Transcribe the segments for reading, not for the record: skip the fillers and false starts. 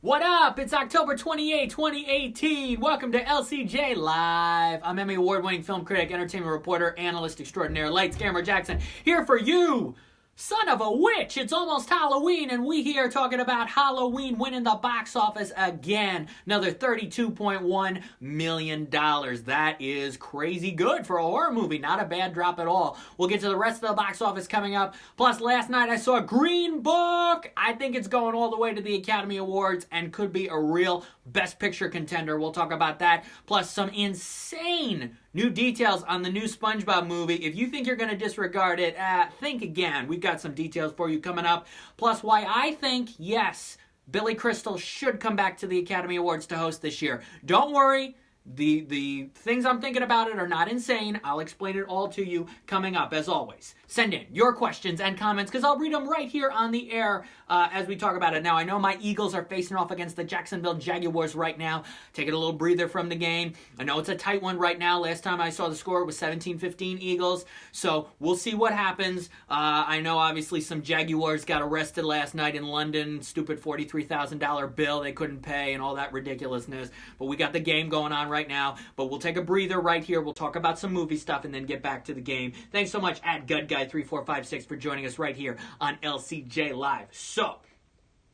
What up? It's October 28, 2018. Welcome to LCJ Live. I'm Emmy Award-winning film critic, entertainment reporter, analyst extraordinaire, Lights, Camera Jackson, here for you. Son of a witch, it's almost Halloween, and we here talking about Halloween winning the box office again. Another $32.1 million. That is crazy good for a horror movie. Not a bad drop at all. We'll get to the rest of the box office coming up. Plus, last night I saw Green Book. I think it's going all the way to the Academy Awards and could be a real Best Picture contender. We'll talk about that. Plus, some insane new details on the new SpongeBob movie. If you think you're going to disregard it, think again. We've got some details for you coming up. Plus, why I think, yes, Billy Crystal should come back to the Academy Awards to host this year. Don't worry. The things I'm thinking about it are not insane. I'll explain it all to you coming up, as always. Send in your questions and comments, because I'll read them right here on the air as we talk about it. Now, I know my Eagles are facing off against the Jacksonville Jaguars right now. Taking a little breather from the game. I know it's a tight one right now. Last time I saw the score, it was 17-15 Eagles. So, we'll see what happens. I know, obviously, some Jaguars got arrested last night in London. Stupid $43,000 bill they couldn't pay and all that ridiculousness. But we got the game going on right now, but we'll take a breather right here. We'll talk about some movie stuff and then get back to the game. Thanks so much at GudGuy3456 for joining us right here on LCJ Live. So,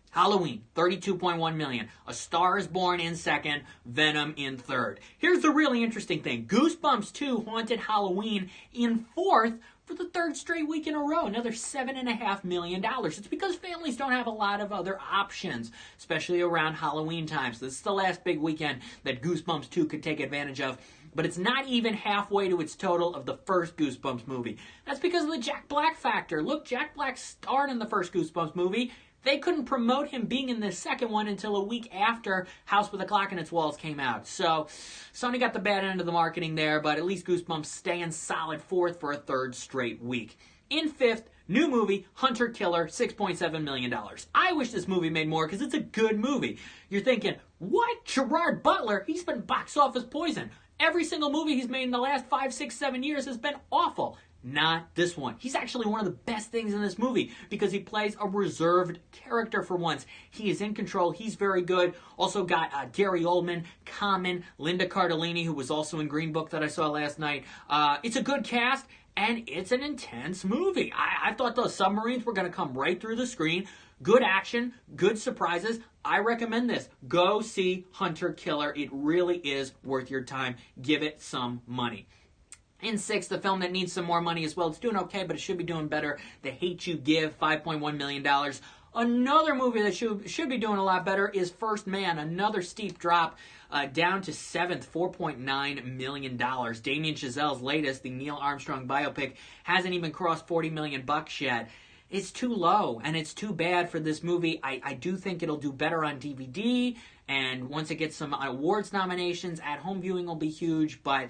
Halloween, $32.1 million. A Star is Born in second, Venom in third. Here's the really interesting thing. Goosebumps 2 Haunted Halloween in fourth for the third straight week in a row, another $7.5 million. It's because families don't have a lot of other options, especially around Halloween time. So this is the last big weekend that Goosebumps 2 could take advantage of. But it's not even halfway to its total of the first Goosebumps movie. That's because of the Jack Black factor. Look, Jack Black starred in the first Goosebumps movie. They couldn't promote him being in the second one until a week after House with a Clock in Its Walls came out. So, Sony got the bad end of the marketing there, but at least Goosebumps staying solid fourth for a third straight week. In fifth, new movie, Hunter Killer, $6.7 million. I wish this movie made more because it's a good movie. You're thinking, what? Gerard Butler? He's been box office poison. Every single movie he's made in the last 5, 6, 7 years has been awful. Not this one. He's actually one of the best things in this movie because he plays a reserved character for once. He is in control. He's very good. Also got Gary Oldman, Common, Linda Cardellini, who was also in Green Book that I saw last night. It's a good cast, and it's an intense movie. I thought those submarines were going to come right through the screen. Good action, good surprises. I recommend this. Go see Hunter Killer. It really is worth your time. Give it some money. In sixth, the film that needs some more money as well. It's doing okay, but it should be doing better. The Hate You Give, $5.1 million. Another movie that should be doing a lot better is First Man. Another steep drop down to seventh, $4.9 million. Damien Chazelle's latest, the Neil Armstrong biopic, hasn't even crossed $40 million yet. It's too low, and it's too bad for this movie. I do think it'll do better on DVD, and once it gets some awards nominations, at-home viewing will be huge, but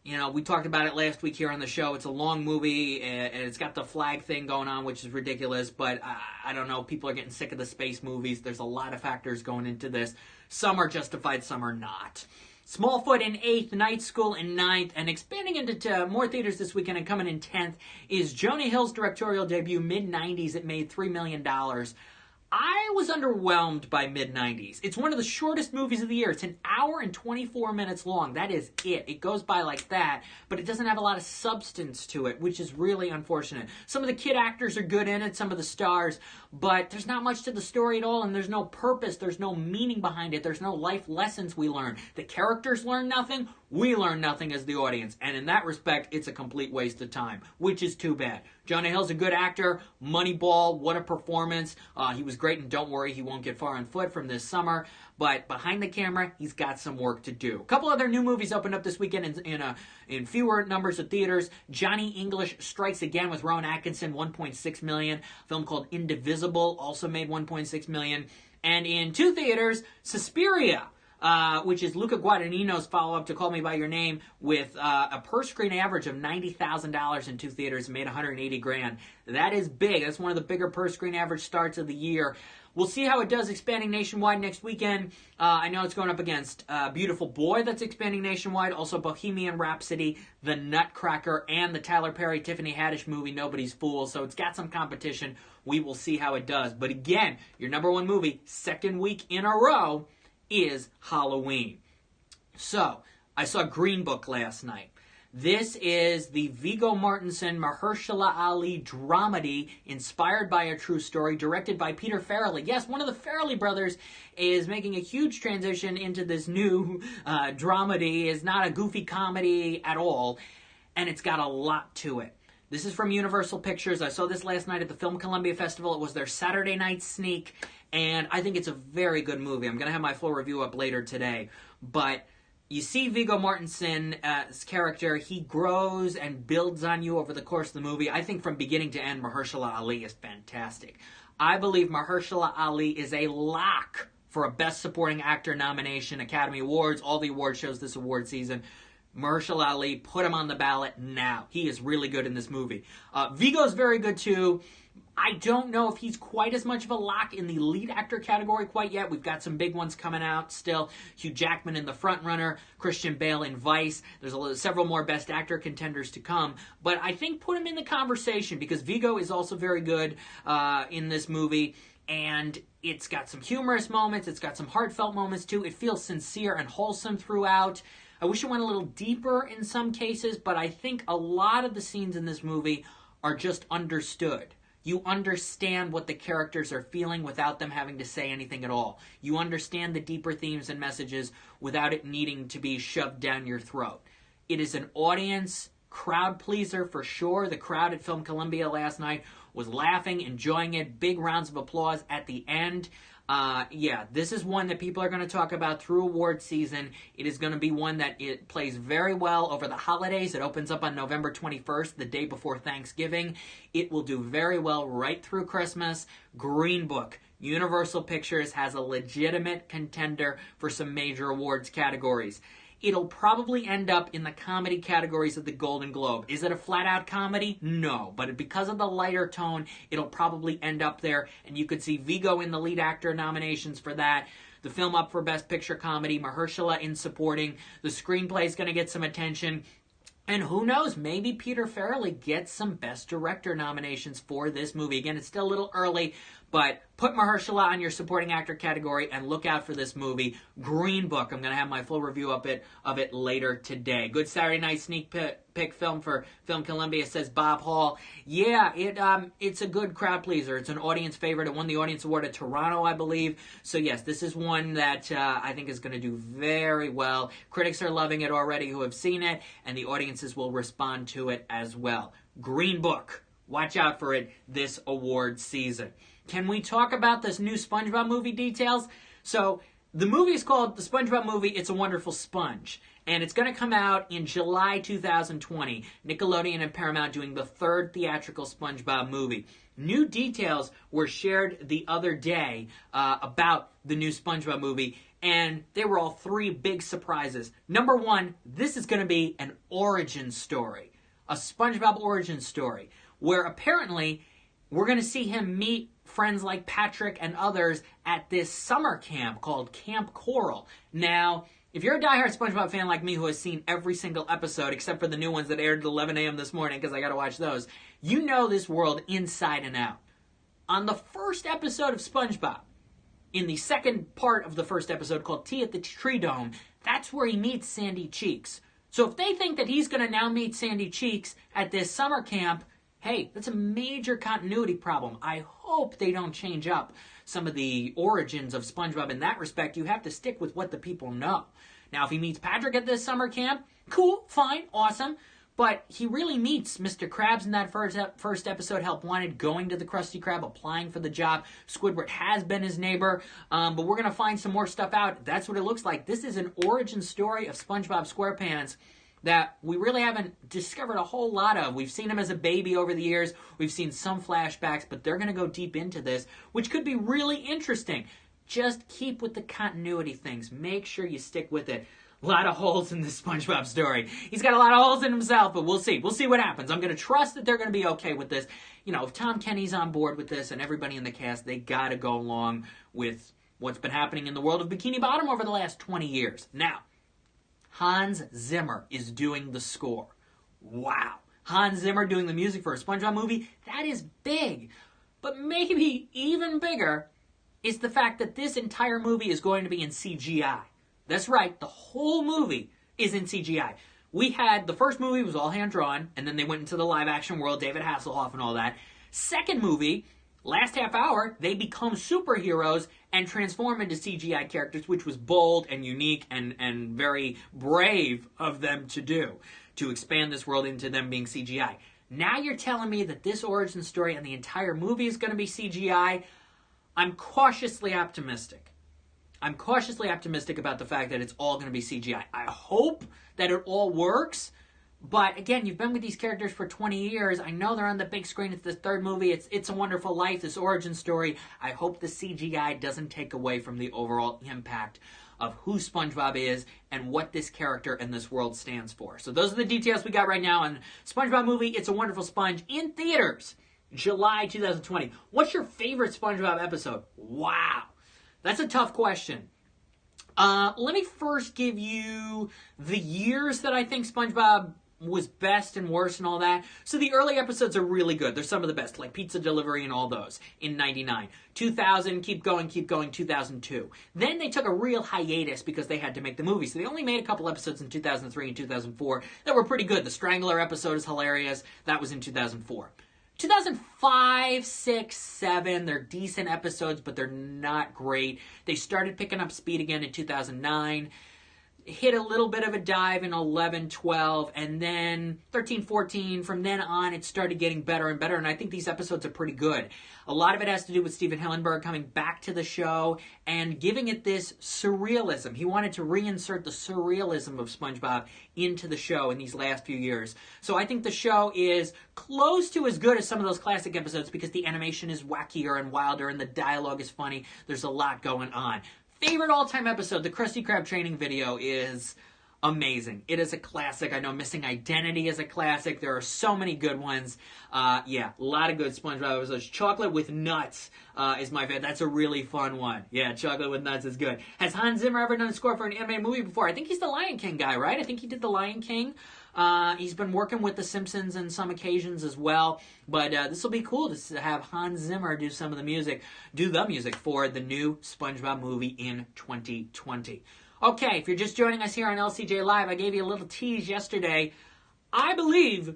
you know, we talked about it last week here on the show. It's a long movie, and it's got the flag thing going on, which is ridiculous, but I don't know. People are getting sick of the space movies. There's a lot of factors going into this. Some are justified, some are not. Smallfoot in 8th, Night School in 9th, and expanding into more theaters this weekend and coming in 10th is Jonah Hill's directorial debut, mid-90s. It made $3 million. I was underwhelmed by mid-90s. It's one of the shortest movies of the year. It's an hour and 24 minutes long. That is it. It goes by like that, but it doesn't have a lot of substance to it, which is really unfortunate. Some of the kid actors are good in it, some of the stars, but there's not much to the story at all, and there's no purpose. There's no meaning behind it. There's no life lessons we learn. The characters learn nothing. We learn nothing as the audience, and in that respect, it's a complete waste of time, which is too bad. Jonah Hill's a good actor. Moneyball, what a performance. He was great, and don't worry, he won't get far on foot from this summer. But behind the camera, he's got some work to do. A couple other new movies opened up this weekend in fewer numbers of theaters. Johnny English Strikes Again with Rowan Atkinson, $1.6 million. A film called Indivisible also made $1.6 million. And in 2 theaters, Suspiria, which is Luca Guadagnino's follow-up to Call Me By Your Name, with a per-screen average of $90,000 in 2 theaters, made $180,000. That is big. That's one of the bigger per-screen average starts of the year. We'll see how it does expanding nationwide next weekend. I know it's going up against Beautiful Boy that's expanding nationwide, also Bohemian Rhapsody, The Nutcracker, and the Tyler Perry, Tiffany Haddish movie, Nobody's Fool. So it's got some competition. We will see how it does. But again, your number one movie, second week in a row, is Halloween. So, I saw Green Book last night. This is the Viggo Mortensen, Mahershala Ali dramedy inspired by a true story, directed by Peter Farrelly. Yes, one of the Farrelly brothers is making a huge transition into this new dramedy. It's not a goofy comedy at all, and it's got a lot to it. This is from Universal Pictures. I saw this last night at the Film Columbia Festival. It was their Saturday night sneak, and I think it's a very good movie. I'm going to have my full review up later today, but you see Viggo Mortensen's character. He grows and builds on you over the course of the movie. I think from beginning to end, Mahershala Ali is fantastic. I believe Mahershala Ali is a lock for a Best Supporting Actor nomination, Academy Awards, all the award shows this award season. Mahershala Ali, put him on the ballot now. He is really good in this movie. Viggo's very good too. I don't know if he's quite as much of a lock in the lead actor category quite yet. We've got some big ones coming out still. Hugh Jackman in The Frontrunner, Christian Bale in Vice. There's several more Best Actor contenders to come. But I think put him in the conversation because Viggo is also very good in this movie. And it's got some humorous moments. It's got some heartfelt moments too. It feels sincere and wholesome throughout. I wish it went a little deeper in some cases, but I think a lot of the scenes in this movie are just understood. You understand what the characters are feeling without them having to say anything at all. You understand the deeper themes and messages without it needing to be shoved down your throat. It is an audience crowd pleaser for sure. The crowd at Film Columbia last night was laughing, enjoying it. Big rounds of applause at the end. This is one that people are going to talk about through award season. It is going to be one that it plays very well over the holidays. It opens up on November 21st, the day before Thanksgiving. It will do very well right through Christmas. Green Book. Universal Pictures has a legitimate contender for some major awards categories. It'll probably end up in the comedy categories of the Golden Globe. Is it a flat-out comedy? No. But because of the lighter tone, it'll probably end up there. And you could see Viggo in the lead actor nominations for that. The film up for Best Picture Comedy. Mahershala in supporting. The screenplay is going to get some attention. And who knows, maybe Peter Farrelly gets some Best Director nominations for this movie. Again, it's still a little early, but put Mahershala on your supporting actor category and look out for this movie, Green Book. I'm going to have my full review of it later today. Good Saturday night sneak pick film for Film Columbia, says Bob Hall. Yeah, it's a good crowd pleaser. It's an audience favorite. It won the Audience Award at Toronto, I believe. So yes, this is one that I think is going to do very well. Critics are loving it already who have seen it, and the audiences will respond to it as well. Green Book. Watch out for it this award season. Can we talk about this new SpongeBob movie details? So, the movie is called The SpongeBob Movie, It's a Wonderful Sponge. And it's going to come out in July 2020. Nickelodeon and Paramount doing the third theatrical SpongeBob movie. New details were shared the other day about the new SpongeBob movie. And they were all three big surprises. Number one, this is going to be an origin story. A SpongeBob origin story. Where apparently we're going to see him meet friends like Patrick and others at this summer camp called Camp Coral. Now, if you're a diehard SpongeBob fan like me who has seen every single episode, except for the new ones that aired at 11 a.m. this morning because I got to watch those, you know this world inside and out. On the first episode of SpongeBob, in the second part of the first episode called Tea at the Tree Dome, that's where he meets Sandy Cheeks. So if they think that he's going to now meet Sandy Cheeks at this summer camp, hey, that's a major continuity problem. I hope they don't change up some of the origins of SpongeBob in that respect. You have to stick with what the people know. Now, if he meets Patrick at this summer camp, cool, fine, awesome. But he really meets Mr. Krabs in that first episode, Help Wanted, going to the Krusty Krab, applying for the job. Squidward has been his neighbor, but we're going to find some more stuff out. That's what it looks like. This is an origin story of SpongeBob SquarePants that we really haven't discovered a whole lot of. We've seen him as a baby over the years. We've seen some flashbacks, but they're going to go deep into this, which could be really interesting. Just keep with the continuity things. Make sure you stick with it. A lot of holes in this SpongeBob story. He's got a lot of holes in himself, but we'll see. We'll see what happens. I'm going to trust that they're going to be okay with this. You know, if Tom Kenny's on board with this and everybody in the cast, they got to go along with what's been happening in the world of Bikini Bottom over the last 20 years. Now, Hans Zimmer is doing the score. Wow. Hans Zimmer doing the music for a SpongeBob movie, that is big. But maybe even bigger is the fact that this entire movie is going to be in CGI. That's right, the whole movie is in CGI. We had, the first movie was all hand-drawn, and then they went into the live-action world, David Hasselhoff and all that. Second movie, last half hour, they become superheroes and transform into CGI characters, which was bold and unique and very brave of them to do, to expand this world into them being CGI. Now you're telling me that this origin story and the entire movie is going to be CGI? I'm cautiously optimistic. I'm cautiously optimistic about the fact that it's all going to be CGI. I hope that it all works, but again, you've been with these characters for 20 years. I know they're on the big screen. It's the third movie. It's a Wonderful Life, this origin story. I hope the CGI doesn't take away from the overall impact of who SpongeBob is and what this character and this world stands for. So those are the details we got right now on SpongeBob Movie, It's a Wonderful Sponge, in theaters, July 2020. What's your favorite SpongeBob episode? Wow. That's a tough question. Let me first give you the years that I think SpongeBob was best and worst and all that. So the early episodes are really good. They're some of the best, like Pizza Delivery and all those in 99. 2000, Keep Going, 2002. Then they took a real hiatus because they had to make the movie. So they only made a couple episodes in 2003 and 2004 that were pretty good. The Strangler episode is hilarious. That was in 2004. 2005, 6, 7, they're decent episodes, but they're not great. They started picking up speed again in 2009, hit a little bit of a dive in 11, 12, and then 13, 14. From then on, it started getting better and better, and I think these episodes are pretty good. A lot of it has to do with Steven Hillenburg coming back to the show and giving it this surrealism. He wanted to reinsert the surrealism of SpongeBob into the show in these last few years. So I think the show is close to as good as some of those classic episodes because the animation is wackier and wilder and the dialogue is funny. There's a lot going on. Favorite all-time episode, the Krusty Krab training video, is amazing. It is a classic. I know Missing Identity is a classic. There are so many good ones. Yeah, a lot of good SpongeBob episodes. Chocolate with Nuts is my favorite. That's a really fun one. Yeah, Chocolate with Nuts is good. Has Hans Zimmer ever done a score for an animated movie before? I think he's the Lion King guy, right? I think he did the Lion King. He's been working with The Simpsons on some occasions as well. But this will be cool to have Hans Zimmer do the music for the new SpongeBob movie in 2020. Okay, if you're just joining us here on LCJ Live, I gave you a little tease yesterday. I believe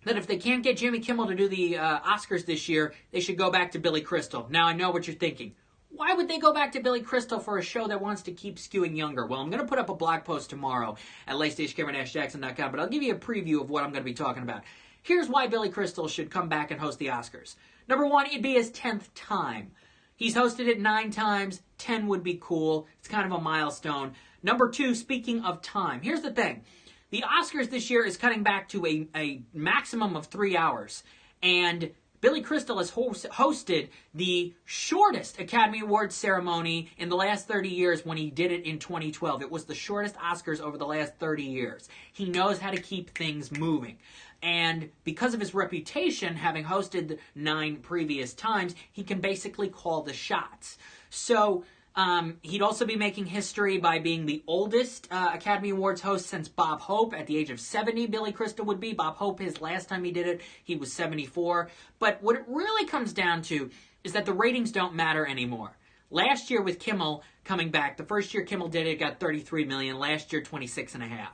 that if they can't get Jimmy Kimmel to do the Oscars this year, they should go back to Billy Crystal. Now, I know what you're thinking. Why would they go back to Billy Crystal for a show that wants to keep skewing younger? Well, I'm going to put up a blog post tomorrow at late-cameron-jackson.com, but I'll give you a preview of what I'm going to be talking about. Here's why Billy Crystal should come back and host the Oscars. Number one, it'd be his 10th time. He's hosted it 9 times. 10 would be cool. It's kind of a milestone. Number two, speaking of time, here's the thing. The Oscars this year is cutting back to a maximum of 3 hours. And Billy Crystal has hosted the shortest Academy Awards ceremony in the last 30 years when he did it in 2012. It was the shortest Oscars over the last 30 years. He knows how to keep things moving. And because of his reputation, having hosted 9 previous times, he can basically call the shots. So he'd also be making history by being the oldest Academy Awards host since Bob Hope. At the age of 70, Billy Crystal would be. Bob Hope, his last time he did it, he was 74. But what it really comes down to is that the ratings don't matter anymore. Last year with Kimmel coming back, the first year Kimmel did it, got 33 million. Last year, 26.5.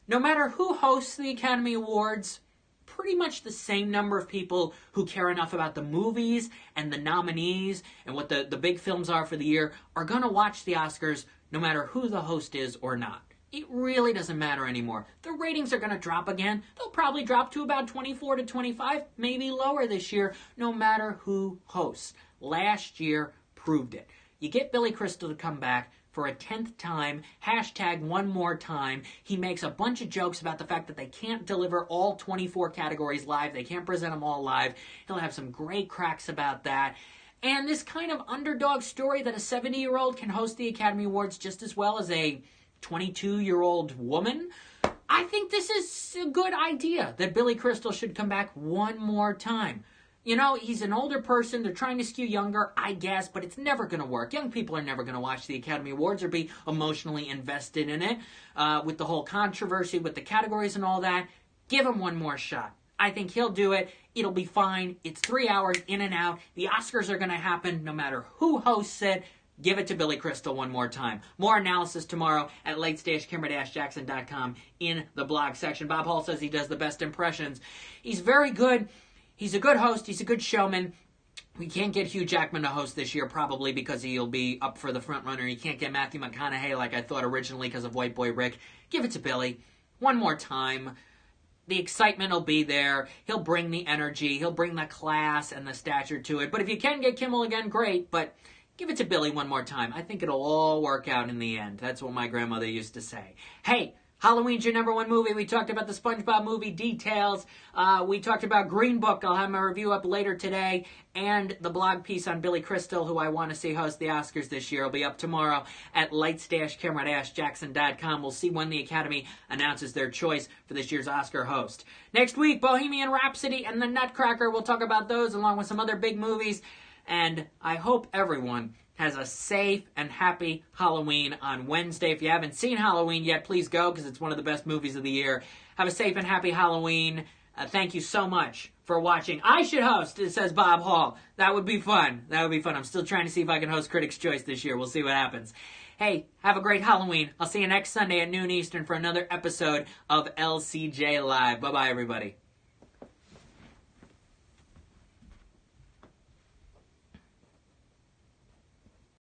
No matter who hosts the Academy Awards, pretty much the same number of people who care enough about the movies and the nominees and what the big films are for the year are going to watch the Oscars no matter who the host is or not. It really doesn't matter anymore. The ratings are going to drop again. They'll probably drop to about 24 to 25, maybe lower this year, no matter who hosts. Last year proved it. You get Billy Crystal to come back for a 10th time, hashtag one more time. He makes a bunch of jokes about the fact that they can't deliver all 24 categories live. They can't present them all live. He'll have some great cracks about that. And this kind of underdog story that a 70-year-old can host the Academy Awards just as well as a 22-year-old woman. I think this is a good idea that Billy Crystal should come back one more time. You know, he's an older person. They're trying to skew younger, I guess, but it's never going to work. Young people are never going to watch the Academy Awards or be emotionally invested in it with the whole controversy with the categories and all that. Give him one more shot. I think he'll do it. It'll be fine. It's 3 hours in and out. The Oscars are going to happen no matter who hosts it. Give it to Billy Crystal one more time. More analysis tomorrow at lights-camera-jackson.com in the blog section. Bob Hall says he does the best impressions. He's very good. He's a good host. He's a good showman. We can't get Hugh Jackman to host this year probably because he'll be up for the front runner. You can't get Matthew McConaughey like I thought originally because of White Boy Rick. Give it to Billy one more time. The excitement will be there. He'll bring the energy. He'll bring the class and the stature to it. But if you can get Kimmel again, great. But give it to Billy one more time. I think it'll all work out in the end. That's what my grandmother used to say. Hey, Halloween's your #1 movie. We talked about the SpongeBob Movie details. We talked about Green Book. I'll have my review up later today. And the blog piece on Billy Crystal, who I want to see host the Oscars this year, will be up tomorrow at lights-camera-jackson.com. We'll see when the Academy announces their choice for this year's Oscar host. Next week, Bohemian Rhapsody and The Nutcracker. We'll talk about those along with some other big movies. And I hope everyone has a safe and happy Halloween on Wednesday. If you haven't seen Halloween yet, please go because it's one of the best movies of the year. Have a safe and happy Halloween. Thank you so much for watching. I should host, it says Bob Hall. That would be fun. That would be fun. I'm still trying to see if I can host Critics' Choice this year. We'll see what happens. Hey, have a great Halloween. I'll see you next Sunday at noon Eastern for another episode of LCJ Live. Bye-bye, everybody.